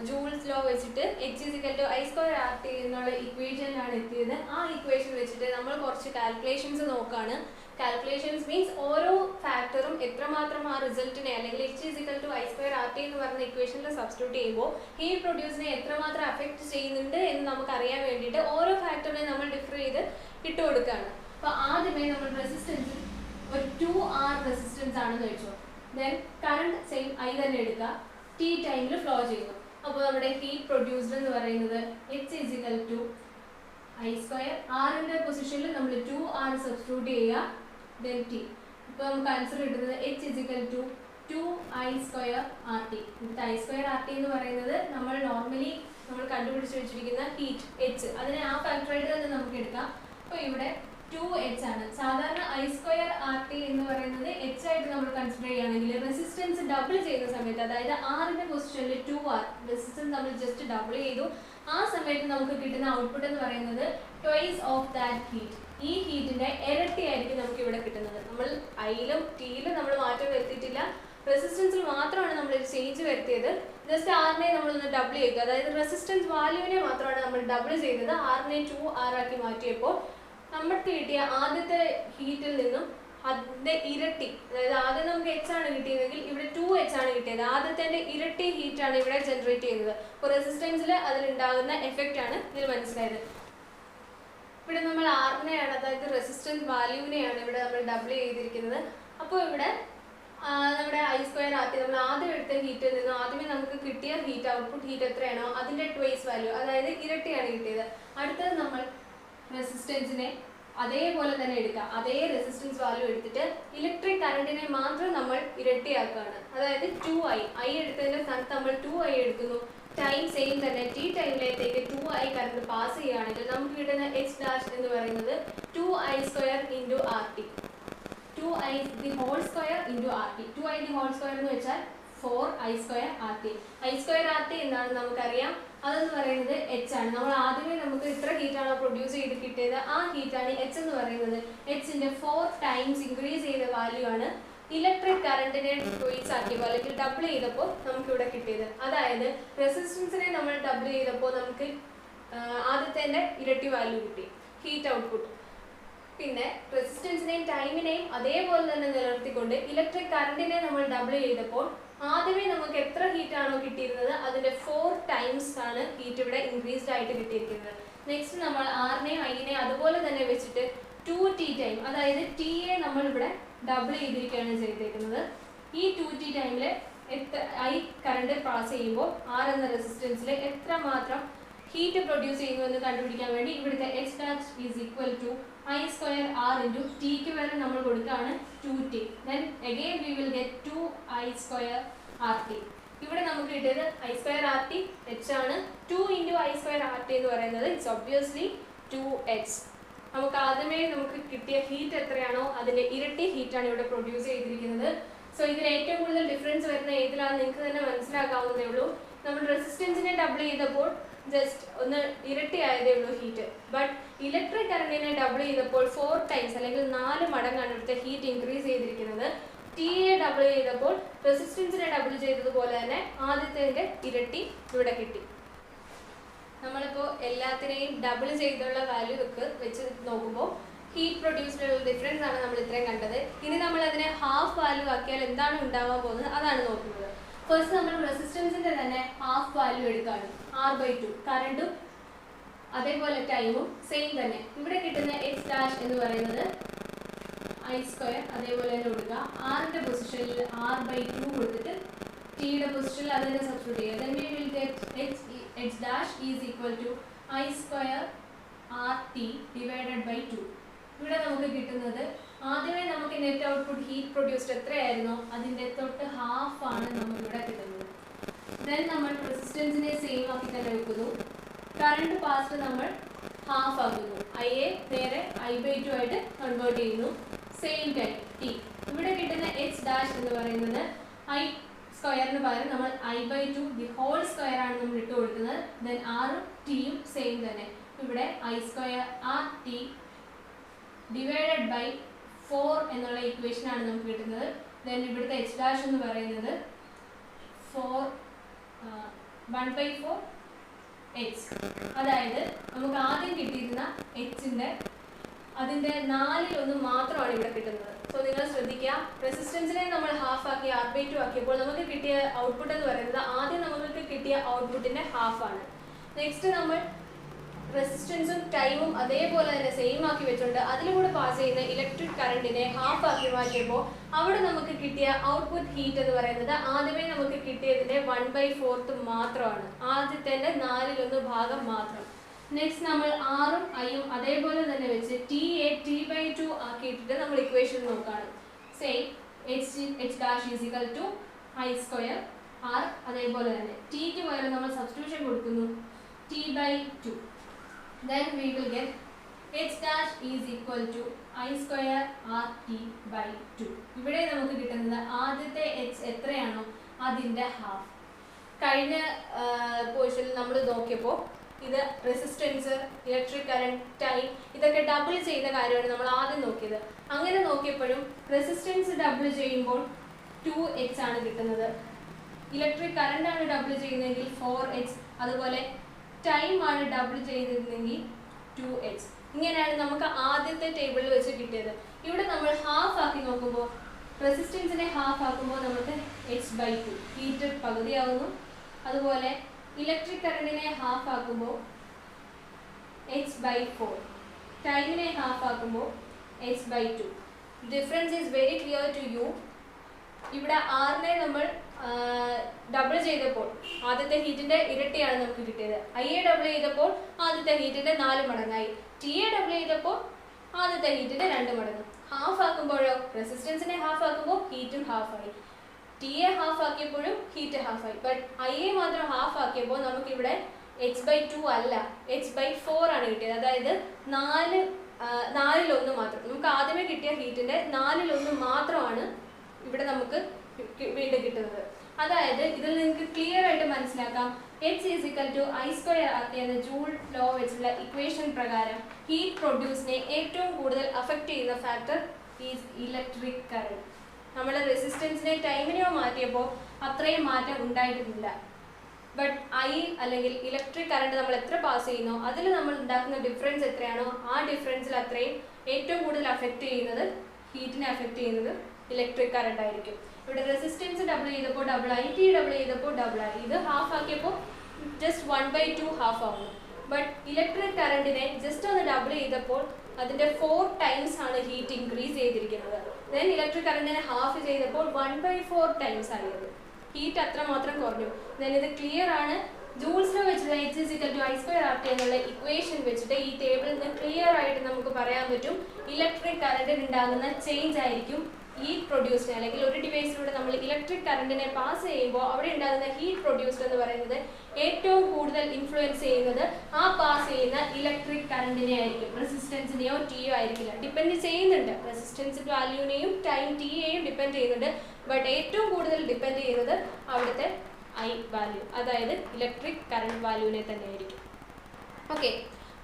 ജൂൾസ് ലോ വെച്ചിട്ട് H=I²RT എന്നുള്ള ഇക്വേഷനിലാണ് എത്തിയത്. ആ ഇക്വേഷൻ വെച്ചിട്ട് നമ്മൾ കുറച്ച് കാൽക്കുലേഷൻസ് നോക്കുകയാണ്. കാൽക്കുലേഷൻസ് മീൻസ് ഓരോ ഫാക്ടറും എത്രമാത്രം ആ റിസൾട്ടിനെ അല്ലെങ്കിൽ H=I²RT എന്ന് പറഞ്ഞ ഇക്വേഷനിൽ സബ്സ്റ്റിറ്റ്യൂട്ട് ചെയ്യുമ്പോൾ ഹീറ്റ് പ്രൊഡ്യൂസിനെ എത്രമാത്രം അഫക്റ്റ് ചെയ്യുന്നുണ്ട് എന്ന് നമുക്ക് അറിയാൻ വേണ്ടിയിട്ട് ഓരോ ഫാക്ടറിനെ നമ്മൾ ഡിഫർ ചെയ്ത് ഇട്ട് കൊടുക്കുകയാണ്. അപ്പോൾ ആദ്യമേ നമ്മൾ റെസിസ്റ്റൻസ് ഒരു 2R റെസിസ്റ്റൻസ് ആണെന്ന് വെച്ചോ. ദെൻ കറണ്ട് സെയിം I തന്നെ എടുക്കുക, T ടൈമിൽ ഫ്ലോ ചെയ്യുന്നു. അപ്പോൾ നമ്മുടെ ഹീറ്റ് പ്രൊഡ്യൂസ്ഡ് എന്ന് പറയുന്നത് H=I². ആറിൻ്റെ പൊസിഷനിൽ നമ്മൾ 2R സബ്സ്റ്റിറ്റ്യൂട്ട് ചെയ്യുക, ദെൻ T. ഇപ്പോൾ നമുക്ക് ആൻസർ കിട്ടുന്നത് H=2I²RT. ഇവിടുത്തെ I²RT എന്ന് പറയുന്നത് നമ്മൾ നോർമലി നമ്മൾ കണ്ടുപിടിച്ച് വെച്ചിരിക്കുന്ന ഹീറ്റ് H, അതിനെ ആ ഫാക്ടറായിട്ട് തന്നെ നമുക്ക് എടുക്കാം. അപ്പോൾ ഇവിടെ 2H ആണ്. സാധാരണ I²RT എന്ന് പറയുന്നത് H ആയിട്ട് നമ്മൾ കൺസിഡർ ചെയ്യുകയാണെങ്കിൽ റെസിസ്റ്റൻസ് ഡബിൾ ചെയ്യുന്ന സമയത്ത്, അതായത് ആറിൻ്റെ പൊസിഷനിൽ 2R റെസിസ്റ്റൻസ് നമ്മൾ ജസ്റ്റ് ഡബിൾ ചെയ്തു, ആ സമയത്ത് നമുക്ക് കിട്ടുന്ന ഔട്ട്പുട്ട് എന്ന് പറയുന്നത് ട്വൈസ് ഓഫ് ദാറ്റ് ഹീറ്റ്. ഈ ഹീറ്റിന്റെ ഇരട്ടിയായിരിക്കും നമുക്ക് ഇവിടെ കിട്ടുന്നത്. നമ്മൾ ഐയിലും ടിയിലും നമ്മൾ മാറ്റം വരുത്തിയിട്ടില്ല, റെസിസ്റ്റൻസിൽ മാത്രമാണ് നമ്മൾ ഒരു ചേഞ്ച് വരുത്തിയത്. ജസ്റ്റ് ആറിനെ നമ്മളൊന്ന് ഡബിൾ ചെയ്തു, അതായത് റെസിസ്റ്റൻസ് വാല്യൂവിനെ മാത്രമാണ് നമ്മൾ ഡബിൾ ചെയ്തത്. ആറിനെ 2R ആക്കി മാറ്റിയപ്പോൾ നമുക്ക് കിട്ടിയ ആദ്യത്തെ ഹീറ്റിൽ നിന്നും അതിൻ്റെ ഇരട്ടി, അതായത് ആദ്യം നമുക്ക് H ആണ് കിട്ടിയതെങ്കിൽ ഇവിടെ 2H ആണ് കിട്ടിയത്. ആദ്യത്തെ ഇരട്ടി ഹീറ്റാണ് ഇവിടെ ജനറേറ്റ് ചെയ്യുന്നത്. അപ്പോൾ റെസിസ്റ്റൻസിൽ അതിലുണ്ടാകുന്ന എഫക്റ്റ് ആണ് ഇതിൽ മനസ്സിലായത്. ഇവിടെ നമ്മൾ ആറിനെയാണ്, അതായത് റെസിസ്റ്റൻസ് വാല്യൂവിനെയാണ് ഇവിടെ നമ്മൾ ഡബിൾ ചെയ്തിരിക്കുന്നത്. അപ്പോൾ ഇവിടെ നമ്മുടെ I²RT നമ്മൾ ആദ്യം എടുത്ത ഹീറ്റിൽ നിന്നും ആദ്യമേ നമുക്ക് കിട്ടിയ ഹീറ്റ് ഔട്ട്പുട്ട് ഹീറ്റ് എത്രയാണോ അതിൻ്റെ ട്വൈസ് വാല്യൂ, അതായത് ഇരട്ടിയാണ് കിട്ടിയത്. അടുത്തത് നമ്മൾ റെസിസ്റ്റൻസിനെ അതേപോലെ തന്നെ എടുക്കുക, അതേ റെസിസ്റ്റൻസ് വാല്യൂ എടുത്തിട്ട് ഇലക്ട്രിക് കറണ്ടിനെ മാത്രം നമ്മൾ ഇരട്ടിയാക്കുകയാണ്. അതായത് 2I എടുത്തതിൻ്റെ സ്ഥാനത്ത് നമ്മൾ 2I എടുക്കുന്നു. ടൈം സെയിം തന്നെ, T ടൈമിലേക്ക് 2I കറണ്ട് പാസ് ചെയ്യുകയാണെങ്കിൽ നമുക്ക് കിട്ടുന്ന H' എന്ന് പറയുന്നത് 2I² × RT. 2I² × RT. 2I² എന്ന് വെച്ചാൽ 4I²RT. I²RT എന്താണെന്ന് നമുക്കറിയാം, അതെന്ന് പറയുന്നത് H ആണ്. നമ്മൾ ആദ്യമേ നമുക്ക് ഇത്ര ഹീറ്റാണോ പ്രൊഡ്യൂസ് ചെയ്ത് കിട്ടിയത്, ആ ഹീറ്റാണ് H എന്ന് പറയുന്നത്. Hന്റെ 4 ടൈംസ് ഇൻക്രീസ് ചെയ്ത വാല്യൂ ആണ് ഇലക്ട്രിക് കറണ്ടിനെ ട്വൈസ് ആക്കിയപ്പോൾ അല്ലെങ്കിൽ ഡബിൾ ചെയ്തപ്പോൾ നമുക്കിവിടെ കിട്ടിയത്. അതായത് റെസിസ്റ്റൻസിനെ നമ്മൾ ഡബിൾ ചെയ്തപ്പോൾ നമുക്ക് ആദ്യത്തെ ഇരട്ടി വാല്യൂ കിട്ടി ഹീറ്റ് ഔട്ട്പുട്ട്. പിന്നെ റെസിസ്റ്റൻസിനെയും ടൈമിനെയും അതേപോലെ തന്നെ നിലനിർത്തിക്കൊണ്ട് ഇലക്ട്രിക് കറണ്ടിനെ നമ്മൾ ഡബിൾ ചെയ്തപ്പോൾ ആദ്യമേ നമുക്ക് എത്ര ഹീറ്റാണോ കിട്ടിയിരുന്നത് അതിൻ്റെ 4 ടൈംസ് ആണ് ഹീറ്റ് ഇവിടെ ഇൻക്രീസ്ഡ് ആയിട്ട് കിട്ടിയിരിക്കുന്നത്. നെക്സ്റ്റ് നമ്മൾ ആറിനെയും ഐനെയും അതുപോലെ തന്നെ വെച്ചിട്ട് 2T ടൈം, അതായത് ടിയെ നമ്മൾ ഇവിടെ ഡബിൾ ചെയ്തിരിക്കുകയാണ് ചെയ്തേക്കുന്നത്. ഈ 2T ടൈമിൽ I കറണ്ട് പാസ് ചെയ്യുമ്പോൾ R എന്ന റെസിസ്റ്റൻസിൽ എത്രമാത്രം ഹീറ്റ് പ്രൊഡ്യൂസ് ചെയ്യുന്നു എന്ന് കണ്ടുപിടിക്കാൻ വേണ്ടി ഇവിടുത്തെ H' = I²R × Tക്ക് വരെ നമ്മൾ കൊടുക്കുകയാണ് 2T. Then again we will get 2I²RT. ഇവിടെ നമുക്ക് കിട്ടിയത് I²RT H ആണ്. 2 × I²RT എന്ന് പറയുന്നത് ഇറ്റ്സ് ഒബ്വിയസ്ലി 2H. നമുക്ക് ആദ്യമേ നമുക്ക് കിട്ടിയ ഹീറ്റ് എത്രയാണോ അതിൻ്റെ ഇരട്ടി ഹീറ്റാണ് ഇവിടെ പ്രൊഡ്യൂസ് ചെയ്തിരിക്കുന്നത്. സോ ഇതിന് ഏറ്റവും കൂടുതൽ ഡിഫറൻസ് വരുന്ന ഏതിലാണെന്ന് നിങ്ങൾക്ക് തന്നെ മനസ്സിലാക്കാവുന്നതേ ഉള്ളൂ. നമ്മൾ റെസിസ്റ്റൻസിനെ ഡബിൾ ചെയ്തപ്പോൾ ജസ്റ്റ് ഒന്ന് ഇരട്ടി ആയതേ ഉള്ളൂ ഹീറ്റ്. ബട്ട് ഇലക്ട്രിക് കറണ്ടിനെ ഡബിൾ ചെയ്തപ്പോൾ 4 ടൈംസ് അല്ലെങ്കിൽ 4 മടങ്ങാണ് ഇവിടുത്തെ ഹീറ്റ് ഇൻക്രീസ് ചെയ്തിരിക്കുന്നത്. ടിയെ ഡബിൾ ചെയ്തപ്പോൾ റെസിസ്റ്റൻസിനെ ഡബിൾ ചെയ്തതുപോലെ തന്നെ ആദ്യത്തെ ഇരട്ടി ഇവിടെ കിട്ടി. നമ്മളിപ്പോൾ എല്ലാത്തിനെയും ഡബിൾ ചെയ്തുള്ള വാല്യൂ വെച്ച് നോക്കുമ്പോൾ ഹീറ്റ് പ്രൊഡ്യൂസിലുള്ള ഡിഫറൻസ് ആണ് നമ്മൾ ഇത്രയും കണ്ടത്. ഇനി നമ്മൾ അതിനെ ഹാഫ് വാല്യൂ ആക്കിയാൽ എന്താണ് ഉണ്ടാവാൻ പോകുന്നത് അതാണ് നോക്കുന്നത്. ഫസ്റ്റ് നമ്മൾ റെസിസ്റ്റൻസിന്റെ തന്നെ ഹാഫ് വാല്യൂ എടുക്കുകയാണ്, R/2. കറണ്ടും അതേപോലെ ടൈമും സെയിം തന്നെ. ഇവിടെ കിട്ടുന്ന എക്സ് ഡാഷ് എന്ന് പറയുന്നത് I², അതേപോലെ തന്നെ കൊടുക്കുക. ആറിന്റെ പൊസിഷനിൽ R/2 കൊടുത്തിട്ട് ടിയുടെ പൊസിഷനിൽ അത് തന്നെ സബ്സ്റ്റിറ്റ്യൂട്ട് ചെയ്യുക. then we will get x dash is equal to I² RT divided by 2. ഇവിടെ നമുക്ക് കിട്ടുന്നത് ആദ്യമേ നമുക്ക് നെറ്റ് ഔട്ട്പുട്ട് ഹീറ്റ് പ്രൊഡ്യൂസ്ഡ് എത്രയായിരുന്നോ അതിന്റെ തൊട്ട് ഹാഫ് ആണ് നമുക്ക് ഇവിടെ കിട്ടുന്നത്. then നമ്മൾ റെസിസ്റ്റൻസിനെ സെയിം ആക്കി തന്നെ വെക്കുന്നു. കറണ്ട് പാസ്റ്റ് നമ്മൾ ഹാഫ് ആക്കുന്നു, IA നേരെ I/2 ആയിട്ട് കൺവേർട്ട് ചെയ്യുന്നു. Same time T. ഇവിടെ കിട്ടുന്ന എച്ച് ഡാഷ് എന്ന് പറയുന്നത് I² പകരം നമ്മൾ I/2 ദി ഹോൾ സ്ക്വയർ ആണ് നമ്മൾ ഇട്ട് കൊടുക്കുന്നത്. ദെൻ ആറും ടിയും സെയിം തന്നെ. ഇവിടെ I² RT ഡിവൈഡഡ് ബൈ 4 എന്നുള്ള ഇക്വേഷൻ ആണ് നമുക്ക് കിട്ടുന്നത്. ദെൻ ഇവിടുത്തെ എച്ച് ഡാഷ് എന്ന് പറയുന്നത് 1/4 എച്ച്. അതായത് നമുക്ക് ആദ്യം കിട്ടിയിരുന്ന എച്ചിന്റെ അതിന്റെ 4/1 മാത്രമാണ് ഇവിടെ കിട്ടുന്നത്. സോ നിങ്ങൾ ശ്രദ്ധിക്കുക, റെസിസ്റ്റൻസിനെ നമ്മൾ ഹാഫ് ആക്കി R/2 ആക്കിയപ്പോൾ നമുക്ക് കിട്ടിയ ഔട്ട്പുട്ട് എന്ന് പറയുന്നത് ആദ്യം നമുക്ക് കിട്ടിയ ഔട്ട്പുട്ടിന്റെ ഹാഫ് ആണ്. നെക്സ്റ്റ് നമ്മൾ റെസിസ്റ്റൻസും ടൈമും അതേപോലെ തന്നെ സെയിം ആക്കി വെച്ചുകൊണ്ട് അതിലൂടെ പാസ് ചെയ്യുന്ന ഇലക്ട്രിക് കറണ്ടിനെ ഹാഫ് ആക്കി മാറ്റിയപ്പോൾ അവിടെ നമുക്ക് കിട്ടിയ ഔട്ട്പുട്ട് ഹീറ്റ് എന്ന് പറയുന്നത് ആദ്യമേ നമുക്ക് കിട്ടിയതിന്റെ 1/4 മാത്രമാണ്, ആദ്യത്തെ 4/1 ഭാഗം മാത്രം. നെക്സ്റ്റ് നമ്മൾ ആറും ഐയും അതേപോലെ തന്നെ വെച്ച് ടിയെ T/2 ആക്കിയിട്ടിട്ട് നമ്മൾ ഇക്വേഷൻ നോക്കുകയാണ്. Same H dash is equal to I² R. അതേപോലെ തന്നെ ടിക്ക് പകരം നമ്മൾ സബ്സ്റ്റിറ്റ്യൂഷൻ കൊടുക്കുന്നു T/2. then we will get h dash is equal to I² RT by 2. ഇവിടെ നമുക്ക് കിട്ടുന്നത് ആദ്യത്തെ h എത്രയാണോ അതിന്റെ ഹാഫ്. കഴിഞ്ഞ പോർഷനിൽ നമ്മൾ നോക്കിയപ്പോൾ ഇത് റെസിസ്റ്റൻസ്, ഇലക്ട്രിക് കറണ്ട്, ടൈം ഇതൊക്കെ ഡബിൾ ചെയ്ത കാര്യമാണ് നമ്മൾ ആദ്യം നോക്കിയത്. അങ്ങനെ നോക്കിയപ്പോഴും റെസിസ്റ്റൻസ് ഡബിൾ ചെയ്യുമ്പോൾ 2h ആണ് കിട്ടുന്നത്. ഇലക്ട്രിക് കറണ്ട് ആണ് ഡബിൾ ചെയ്യുന്നതെങ്കിൽ 4h. അതുപോലെ ടൈം ആണ് ഡബിൾ ചെയ്തിരുന്നെങ്കിൽ 2h. ഇങ്ങനെയാണ് നമുക്ക് ആദ്യത്തെ ടേബിളിൽ വെച്ച് കിട്ടിയത്. ഇവിടെ നമ്മൾ ഹാഫ് ആക്കി നോക്കുമ്പോൾ റെസിസ്റ്റൻസിനെ ഹാഫ് ആക്കുമ്പോൾ നമുക്ക് h/2 ഹീറ്റ് പകുതിയാവുന്നു. അതുപോലെ ഇലക്ട്രിക് കറണ്ടിനെ ഹാഫ് ആക്കുമ്പോൾ h/4, ടൈമിനെ ഹാഫ് ആക്കുമ്പോൾ h/2. Difference is very clear to you. ഇവിടെ ആറിനെ നമ്മൾ ഡബിൾ ചെയ്തപ്പോൾ ആദ്യത്തെ ഹീറ്റിന്റെ ഇരട്ടിയാണ് നമുക്ക് കിട്ടിയത്. ഐയെ ഡബിൾ ചെയ്തപ്പോൾ ആദ്യത്തെ ഹീറ്റിന്റെ 4 മടങ്ങായി. ടിയെ ഡബിൾ ചെയ്തപ്പോൾ ആദ്യത്തെ ഹീറ്റിന്റെ 2 മടങ്ങ്. ഹാഫ് ആക്കുമ്പോഴോ റെസിസ്റ്റൻസിനെ ഹാഫ് ആക്കുമ്പോൾ ഹീറ്റും ഹാഫായി. ടിയെ ഹാഫ് ആക്കിയപ്പോഴും ഹീറ്റ് ഹാഫായി. ബട്ട് ഐയെ മാത്രം ഹാഫ് ആക്കിയപ്പോൾ നമുക്കിവിടെ h/2 അല്ല h/4 ആണ് കിട്ടിയത്. അതായത് 4/1 മാത്രം. നമുക്ക് ആദ്യമേ കിട്ടിയ ഹീറ്റിന്റെ 4/1 മാത്രമാണ് ഇവിടെ നമുക്ക് വീണ്ടും കിട്ടുന്നത്. അതായത് ഇതിൽ നിങ്ങൾക്ക് ക്ലിയർ ആയിട്ട് മനസ്സിലാക്കാം, H is equal to I² RT എന്ന ജൂൾ ലോ വെച്ചുള്ള ഇക്വേഷൻ പ്രകാരം ഹീറ്റ് പ്രൊഡ്യൂസിനെ ഏറ്റവും കൂടുതൽ അഫക്റ്റ് ചെയ്യുന്ന ഫാക്ടർ ഈസ് ഇലക്ട്രിക് കറണ്ട്. നമ്മൾ റെസിസ്റ്റൻസിനെ ടൈമിനെയോ മാറ്റിയപ്പോൾ അത്രയും മാറ്റം ഉണ്ടായിട്ടില്ല. ബട്ട് അല്ലെങ്കിൽ ഇലക്ട്രിക് കറണ്ട് നമ്മൾ എത്ര പാസ് ചെയ്യുന്നോ അതിൽ നമ്മൾ ഉണ്ടാക്കുന്ന ഡിഫറൻസ് എത്രയാണോ ആ ഡിഫറൻസിൽ അത്രയും ഏറ്റവും കൂടുതൽ അഫക്റ്റ് ചെയ്യുന്നത്, ഹീറ്റിനെ അഫക്റ്റ് ചെയ്യുന്നത് ഇലക്ട്രിക് കറണ്ട് ആയിരിക്കും. ഇവിടെ റെസിസ്റ്റൻസ് ഡബിൾ ചെയ്തപ്പോൾ ഡബിൾ ആയി, ടി ഡബിൾ ചെയ്തപ്പോൾ ഡബിൾ ആയി. ഇത് ഹാഫ് ആക്കിയപ്പോൾ ജസ്റ്റ് 1/2 ഹാഫ് ആവുന്നു. ബട്ട് ഇലക്ട്രിക് കറണ്ടിനെ ജസ്റ്റ് ഒന്ന് ഡബിൾ ചെയ്തപ്പോൾ അതിന്റെ 4 ടൈംസ് ആണ് ഹീറ്റ് ഇൻക്രീസ് ചെയ്തിരിക്കുന്നത്. ദെൻ ഇലക്ട്രിക് കറണ്ടിനെ ഹാഫ് ചെയ്തപ്പോൾ 1/4 ടൈംസ് ആയത്. ഹീറ്റ് അത്രമാത്രം കുറഞ്ഞു. ദെൻ ഇത് ക്ലിയർ ആണ്. ജൂൾസ് ലോ വെച്ചിട്ട് H is equal to I² RT എന്നുള്ള ഇക്വേഷൻ വെച്ചിട്ട് ഈ ടേബിളിൽ നിന്ന് ക്ലിയർ ആയിട്ട് നമുക്ക് പറയാൻ പറ്റും ഇലക്ട്രിക് കറണ്ടിൽ ഉണ്ടാകുന്ന ചേഞ്ച് ആയിരിക്കും ഹീറ്റ് പ്രൊഡ്യൂസ്ഡ്. അല്ലെങ്കിൽ ഒരു ഡിവൈസിലൂടെ നമ്മൾ ഇലക്ട്രിക് കറണ്ടിനെ പാസ് ചെയ്യുമ്പോൾ അവിടെ ഉണ്ടാകുന്ന ഹീറ്റ് പ്രൊഡ്യൂസ്ഡ് എന്ന് പറയുന്നത് ഏറ്റവും കൂടുതൽ ഇൻഫ്ലുവൻസ് ചെയ്യുന്നത് ആ പാസ് ചെയ്യുന്ന ഇലക്ട്രിക് കറണ്ടിനെ ആയിരിക്കും. റെസിസ്റ്റൻസിനെയോ ടിയോ ആയിരിക്കില്ല. ഡിപ്പെൻഡ് ചെയ്യുന്നുണ്ട്, റെസിസ്റ്റൻസ് വാല്യൂനെയും ടൈം ടിയെയും ഡിപ്പെൻഡ് ചെയ്യുന്നുണ്ട്. ബട്ട് ഏറ്റവും കൂടുതൽ ഡിപ്പെൻഡ് ചെയ്യുന്നത് അവിടുത്തെ ഐ വാല്യൂ, അതായത് ഇലക്ട്രിക് കറണ്ട് വാല്യൂവിനെ തന്നെ ആയിരിക്കും. ഓക്കെ,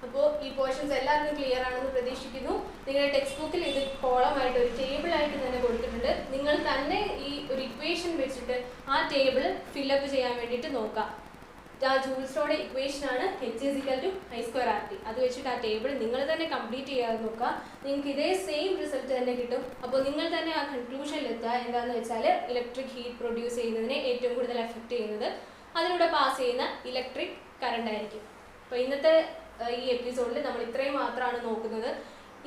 അപ്പോൾ ഈ പോർഷൻസ് എല്ലാവർക്കും ക്ലിയർ ആണെന്ന് പ്രതീക്ഷിക്കുന്നു. നിങ്ങളുടെ ടെക്സ്റ്റ് ബുക്കിൽ ഇത് കോളമായിട്ട് ഒരു ടേബിൾ ആയിട്ട് തന്നെ കൊടുത്തിട്ടുണ്ട്. നിങ്ങൾ തന്നെ ഈ ഒരു ഇക്വേഷൻ വെച്ചിട്ട് ആ ടേബിൾ ഫില്ലപ്പ് ചെയ്യാൻ വേണ്ടിയിട്ട് നോക്കാം. ആ ജൂൾസ് ലോയുടെ ഇക്വേഷൻ ആണ് H = I²RT. അത് വെച്ചിട്ട് ആ ടേബിൾ നിങ്ങൾ തന്നെ കംപ്ലീറ്റ് ചെയ്യാതെ നോക്കുക, നിങ്ങൾക്ക് ഇതേ സെയിം റിസൾട്ട് തന്നെ കിട്ടും. അപ്പോൾ നിങ്ങൾ തന്നെ ആ കൺക്ലൂഷനിലെത്തുക എന്താണെന്ന് വെച്ചാൽ ഇലക്ട്രിക് ഹീറ്റ് പ്രൊഡ്യൂസ് ചെയ്യുന്നതിനെ ഏറ്റവും കൂടുതൽ എഫക്റ്റ് ചെയ്യുന്നത് അതിലൂടെ പാസ് ചെയ്യുന്ന ഇലക്ട്രിക് കറണ്ട് ആയിരിക്കും. അപ്പോൾ ഇന്നത്തെ ഈ എപ്പിസോഡിൽ നമ്മൾ ഇത്രയും മാത്രമാണ് നോക്കുന്നത്.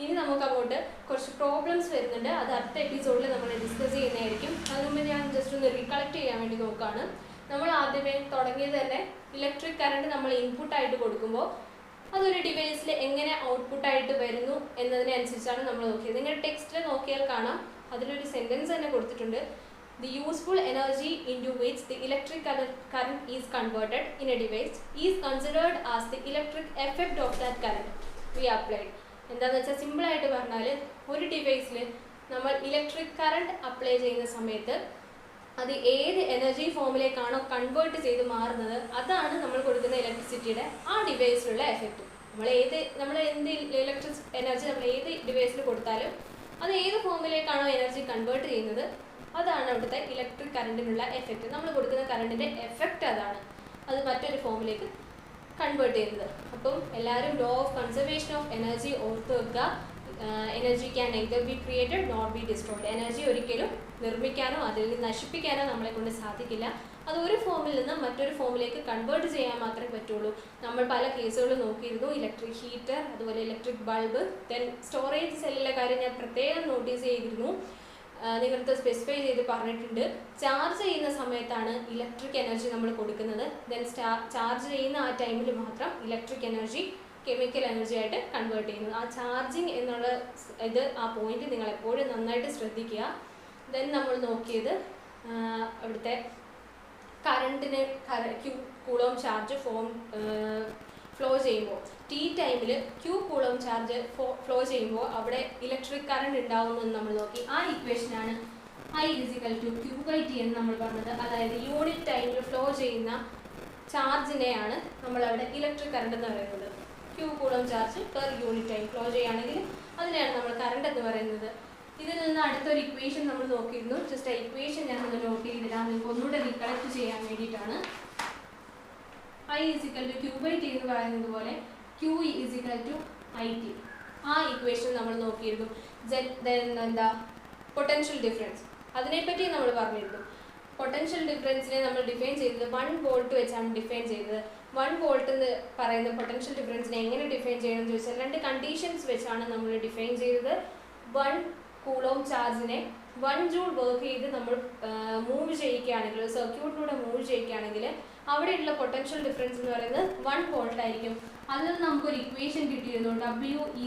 ഇനി നമുക്ക് അങ്ങോട്ട് കുറച്ച് പ്രോബ്ലംസ് വരുന്നുണ്ട്, അത് അടുത്ത എപ്പിസോഡിൽ നമ്മൾ ഡിസ്കസ് ചെയ്യുന്നതായിരിക്കും. അതിനുമുമ്പ് ഞാൻ ജസ്റ്റ് ഒന്ന് റീകളക്ട് ചെയ്യാൻ വേണ്ടി നോക്കുകയാണ്. നമ്മൾ ആദ്യമേ തുടങ്ങിയത് തന്നെ ഇലക്ട്രിക് കറണ്ട് നമ്മൾ ഇൻപുട്ടായിട്ട് കൊടുക്കുമ്പോൾ അതൊരു ഡിവൈസിൽ എങ്ങനെ ഔട്ട്പുട്ടായിട്ട് വരുന്നു എന്നതിനനുസരിച്ചാണ് നമ്മൾ നോക്കിയത്. നിങ്ങളുടെ ടെക്സ്റ്റിൽ നോക്കിയാൽ കാണാം, അതിലൊരു സെൻറ്റൻസ് തന്നെ കൊടുത്തിട്ടുണ്ട്. The useful energy into which the electric current is converted in a device is considered as the electric effect of that current we applied. എന്താണെന്ന് വെച്ചാൽ സിമ്പിളായിട്ട് പറഞ്ഞാൽ ഒരു ഡിവൈസിൽ നമ്മൾ ഇലക്ട്രിക് കറണ്ട് അപ്ലൈ ചെയ്യുന്ന സമയത്ത് അത് ഏത് എനർജി ഫോമിലേക്കാണോ കൺവേർട്ട് ചെയ്ത് മാറുന്നത് അതാണ് നമ്മൾ കൊടുക്കുന്ന ഇലക്ട്രിസിറ്റിയുടെ ആ ഡിവൈസിലുള്ള എഫക്റ്റ്. നമ്മൾ എന്ത് ഇലക്ട്രിക് എനർജി നമ്മൾ ഏത് ഡിവൈസിൽ കൊടുത്താലും അത് ഏത് ഫോമിലേക്കാണോ എനർജി കൺവേർട്ട് ചെയ്യുന്നത് അതാണ് അവിടുത്തെ ഇലക്ട്രിക് കറണ്ടിനുള്ള എഫക്റ്റ്. നമ്മൾ കൊടുക്കുന്ന കറണ്ടിൻ്റെ എഫക്റ്റ് അതാണ്, അത് മറ്റൊരു ഫോമിലേക്ക് കൺവേർട്ട് ചെയ്യുന്നത്. അപ്പം എല്ലാവരും law of conservation of energy ഓർത്ത് വെക്കുക. Energy can neither be created nor B destroyed. Energy ഒരിക്കലും നിർമ്മിക്കാനോ അതിൽ നിന്ന് നശിപ്പിക്കാനോ നമ്മളെ കൊണ്ട് സാധിക്കില്ല. അത് ഒരു ഫോമിൽ നിന്ന് മറ്റൊരു ഫോമിലേക്ക് കൺവേർട്ട് ചെയ്യാൻ മാത്രമേ പറ്റുള്ളൂ. നമ്മൾ പല കേസുകളും നോക്കിയിരുന്നു, ഇലക്ട്രിക് ഹീറ്റർ, അതുപോലെ ഇലക്ട്രിക് ബൾബ്, ദെൻ സ്റ്റോറേജ് സെല്ലിലെ കാര്യം ഞാൻ പ്രത്യേകം നോട്ടീസ് ചെയ്തിരുന്നു. നിങ്ങൾക്ക് സ്പെസിഫൈ ചെയ്ത് പറഞ്ഞിട്ടുണ്ട്, ചാർജ് ചെയ്യുന്ന സമയത്താണ് ഇലക്ട്രിക് എനർജി നമ്മൾ കൊടുക്കുന്നത്. ദെൻ ചാർജ് ചെയ്യുന്ന ആ ടൈമിൽ മാത്രം ഇലക്ട്രിക് എനർജി കെമിക്കൽ എനർജി ആയിട്ട് കൺവേർട്ട് ചെയ്യുന്നത്. ആ ചാർജിങ് എന്നുള്ള ആ പോയിന്റ് നിങ്ങൾ എപ്പോഴും നന്നായിട്ട് ശ്രദ്ധിക്കുക. ദെൻ നമ്മൾ നോക്കിയത് അവിടുത്തെ കറണ്ടിന് കൂളോം ചാർജ് ഫ്ലോ ചെയ്യുമ്പോൾ ടി ടൈമിൽ Q കൂളോം ചാർജ് ഫ്ലോ ചെയ്യുമ്പോൾ അവിടെ ഇലക്ട്രിക് കറണ്ട് ഉണ്ടാവുമെന്ന് നമ്മൾ നോക്കി. ആ ഇക്വേഷനാണ് I = Q/T എന്ന് നമ്മൾ പറഞ്ഞത്. അതായത് യൂണിറ്റ് ടൈമിൽ ഫ്ലോ ചെയ്യുന്ന ചാർജിനെയാണ് നമ്മളവിടെ ഇലക്ട്രിക് കറണ്ട് എന്ന് പറയുന്നത്. Q coulomb charge per unit time flow ചെയ്യുകയാണെങ്കിൽ അതിനെയാണ് നമ്മൾ കറണ്ട് എന്ന് പറയുന്നത്. ഇതിൽ നിന്ന് അടുത്തൊരു ഇക്വേഷൻ നമ്മൾ നോക്കിയിരുന്നു. ജസ്റ്റ് ആ ഇക്വേഷൻ ഞാനൊന്ന് നോട്ട് ചെയ്തിടാം, നിങ്ങൾക്ക് ഒന്നുകൂടെ റീകളക്ട് ചെയ്യാൻ വേണ്ടിയിട്ടാണ്. I = Q/T എന്ന് പറയുന്നത് പോലെ Q = IT. ആ ഇക്വേഷൻ നമ്മൾ നോക്കിയിരുന്നു. എന്താ പൊട്ടൻഷ്യൽ ഡിഫറൻസ്, അതിനെപ്പറ്റി നമ്മൾ പറഞ്ഞിരുന്നു. പൊട്ടൻഷ്യൽ ഡിഫറൻസിനെ നമ്മൾ ഡിഫൈൻ ചെയ്തത് 1 വോൾട്ട് വെച്ചാണ് ഡിഫൈൻ ചെയ്തത്. 1 വോൾട്ട് എന്ന് പറയുന്ന പൊട്ടൻഷ്യൽ ഡിഫറൻസിനെ എങ്ങനെ ഡിഫൈൻ ചെയ്യണമെന്ന് ചോദിച്ചാൽ 2 കണ്ടീഷൻസ് വെച്ചാണ് നമ്മൾ ഡിഫൈൻ ചെയ്തത്. 1 കൂളോം ചാർജിനെ 1 ജൂൾ വർക്ക് ചെയ്ത് നമ്മൾ മൂവ് ചെയ്യിക്കുകയാണെങ്കിൽ, സർക്യൂട്ടിലൂടെ മൂവ് ചെയ്യിക്കുകയാണെങ്കിൽ അവിടെയുള്ള പൊട്ടൻഷ്യൽ ഡിഫറൻസ് എന്ന് പറയുന്നത് 1 വോൾട്ട് ആയിരിക്കും. അതിൽ നിന്ന് നമുക്കൊരു ഇക്വേഷൻ കിട്ടിയിരുന്നു, W =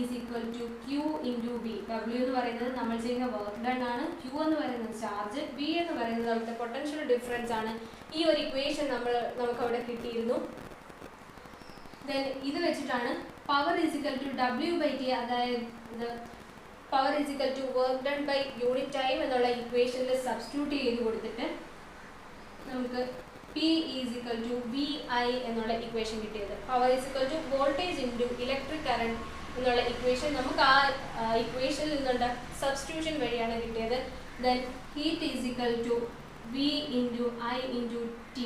Q × V. W എന്ന് പറയുന്നത് നമ്മൾ ചെയ്യുന്ന വർക്ക് ഡൺ ആണ്, Q എന്ന് പറയുന്നത് ചാർജ്, V എന്ന് പറയുന്നത് അവിടുത്തെ പൊട്ടൻഷ്യൽ ഡിഫറൻസ് ആണ്. ഈ ഒരു ഇക്വേഷൻ നമുക്ക് അവിടെ കിട്ടിയിരുന്നു. ദെൻ ഇത് വെച്ചിട്ടാണ് പവർ = W/T, അതായത് power = work done by unit time എന്നുള്ള ഇക്വേഷനിൽ സബ്സ്റ്റിറ്റ്യൂട്ട് ചെയ്ത് കൊടുത്തിട്ട് നമുക്ക് P = VI എന്നുള്ള ഇക്വേഷൻ കിട്ടിയത്. Power = voltage into electric current എന്നുള്ള ഇക്വേഷൻ നമുക്ക് ആ ഇക്വേഷനിൽ നിന്നുള്ള സബ്സ്റ്റിറ്റ്യൂഷൻ വഴിയാണ് കിട്ടിയത്. Then heat = V × I × T,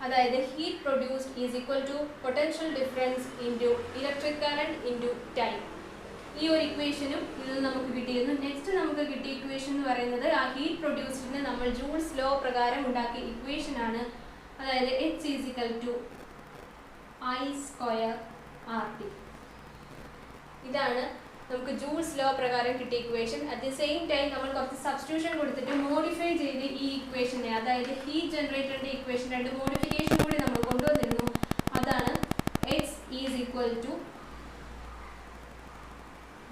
അതായത് heat produced potential difference into electric current into time. ഈ ഒരു ഇക്വേഷനും ഇതിൽ നമുക്ക് കിട്ടിയിരുന്നു. നെക്സ്റ്റ് നമുക്ക് കിട്ടിയ ഇക്വേഷൻ എന്ന് പറയുന്നത് ആ ഹീറ്റ് പ്രൊഡ്യൂസ്ഡിനെ നമ്മൾ ജൂൾസ് ലോ പ്രകാരം ഉണ്ടാക്കിയ ഇക്വേഷനാണ്. അതായത് H = I²RT. ഇതാണ് നമുക്ക് ജൂൾസ് ലോ പ്രകാരം കിട്ടിയ equation. At the same time നമ്മൾ കുറച്ച് സബ്സ്റ്റിറ്റ്യൂഷൻ കൊടുത്തിട്ട് മോഡിഫൈ ചെയ്ത് ഈ ഇക്വേഷനെ, അതായത് ഹീറ്റ് ജനറേറ്ററിൻ്റെ ഇക്വേഷൻ 2 മോഡിഫിക്കേഷൻ കൂടി നമ്മൾ കൊണ്ടുവന്നിരുന്നു. അതാണ് H =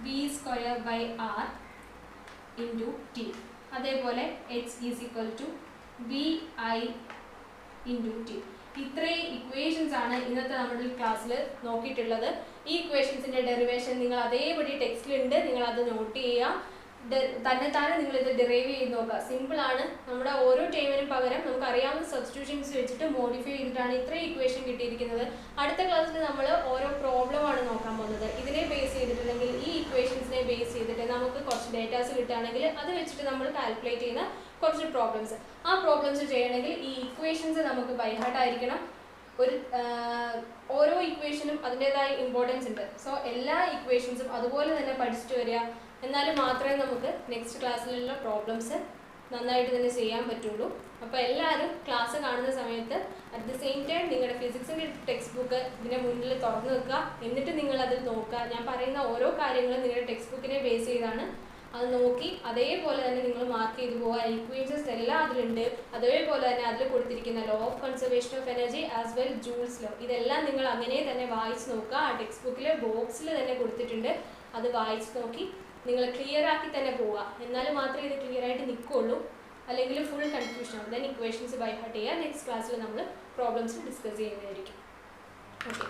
V²/R × T. അതേപോലെ H = VI × T. ഇത്രയും ഇക്വേഷൻസ് ആണ് ഇന്നത്തെ നമ്മുടെ ക്ലാസ്സിൽ നോക്കിയിട്ടുള്ളത്. ഈ ഇക്വേഷൻസിൻ്റെ ഡെറിവേഷൻ നിങ്ങൾ അതേപടി ടെക്സ്റ്റിലുണ്ട്, നിങ്ങൾ അത് നോട്ട് ചെയ്യുക. തന്നെത്താനെ നിങ്ങളിത് ഡിറൈവ് ചെയ്ത് നോക്കുക. സിമ്പിളാണ്. നമ്മുടെ ഓരോ ടൈമിനും പകരം നമുക്ക് അറിയാവുന്ന സബ്സ്റ്റിറ്റ്യൂഷൻസ് വെച്ചിട്ട് മോഡിഫൈ ചെയ്തിട്ടാണ് ഇത്രയും ഇക്വേഷൻ കിട്ടിയിരിക്കുന്നത്. അടുത്ത ക്ലാസ്സിൽ നമ്മൾ ഓരോ പ്രോബ്ലമാണ് നോക്കാൻ പോകുന്നത്. ഇതിനെ ബേസ് ചെയ്തിട്ടുണ്ടെങ്കിൽ ഈ ഇക്വേഷൻസിനെ ബേസ് ചെയ്തിട്ട് നമുക്ക് കുറച്ച് ഡേറ്റാസ് കിട്ടുകയാണെങ്കിൽ അത് വെച്ചിട്ട് നമ്മൾ കാൽക്കുലേറ്റ് ചെയ്യുന്ന കുറച്ച് പ്രോബ്ലംസ്, ആ പ്രോബ്ലംസ് ചെയ്യണമെങ്കിൽ ഈ ഇക്വേഷൻസ് നമുക്ക് ബൈ ഹാർട്ട് ആയിരിക്കണം. ഒരു ഓരോ ഇക്വേഷനും അതിൻ്റെതായ ഇമ്പോർട്ടൻസ് ഉണ്ട്. സോ എല്ലാ ഇക്വേഷൻസും അതുപോലെ തന്നെ പഠിച്ചിട്ട് വരിക, എന്നാലും മാത്രമേ നമുക്ക് നെക്സ്റ്റ് ക്ലാസ്സിലുള്ള പ്രോബ്ലംസ് നന്നായിട്ട് തന്നെ ചെയ്യാൻ പറ്റുള്ളൂ. അപ്പോൾ എല്ലാവരും ക്ലാസ് കാണുന്ന സമയത്ത് അറ്റ് ദ സെയിം ടൈം നിങ്ങളുടെ ഫിസിക്സിൻ്റെ ടെക്സ്റ്റ് ബുക്ക് ഇതിൻ്റെ മുന്നിൽ തുറന്നു വെക്കുക. എന്നിട്ട് നിങ്ങൾ അതിൽ നോക്കുക. ഞാൻ പറയുന്ന ഓരോ കാര്യങ്ങളും നിങ്ങളുടെ ടെക്സ്റ്റ് ബുക്കിനെ ബേസ് ചെയ്താണ്. അത് നോക്കി അതേപോലെ തന്നെ നിങ്ങൾ മാർക്ക് ചെയ്തു പോവുക. ഇക്വേഷൻസ് എല്ലാം അതിലുണ്ട്. അതേപോലെ തന്നെ അതിൽ കൊടുത്തിരിക്കുന്ന law of conservation of energy as well Joule's law, ഇതെല്ലാം നിങ്ങൾ അങ്ങനെ തന്നെ വായിച്ച് നോക്കുക. ആ ടെക്സ്റ്റ് ബുക്കിലെ ബോക്സിൽ തന്നെ കൊടുത്തിട്ടുണ്ട്. അത് വായിച്ച് നോക്കി നിങ്ങൾ ക്ലിയർ ആക്കി തന്നെ പോവുക. എന്നാലും മാത്രമേ ഇത് ക്ലിയർ ആയിട്ട് നിൽക്കുകയുള്ളൂ. അല്ലെങ്കിൽ ഫുൾ കൺഫ്യൂഷൻ ആവും. ദെൻ ഇക്വേഷൻസ് ബൈ ഹാർട്ട് ചെയ്യുക. നെക്സ്റ്റ് ക്ലാസ്സിൽ നമ്മൾ പ്രോബ്ലംസ് ഡിസ്കസ് ചെയ്യുന്നതായിരിക്കും. ഓക്കെ.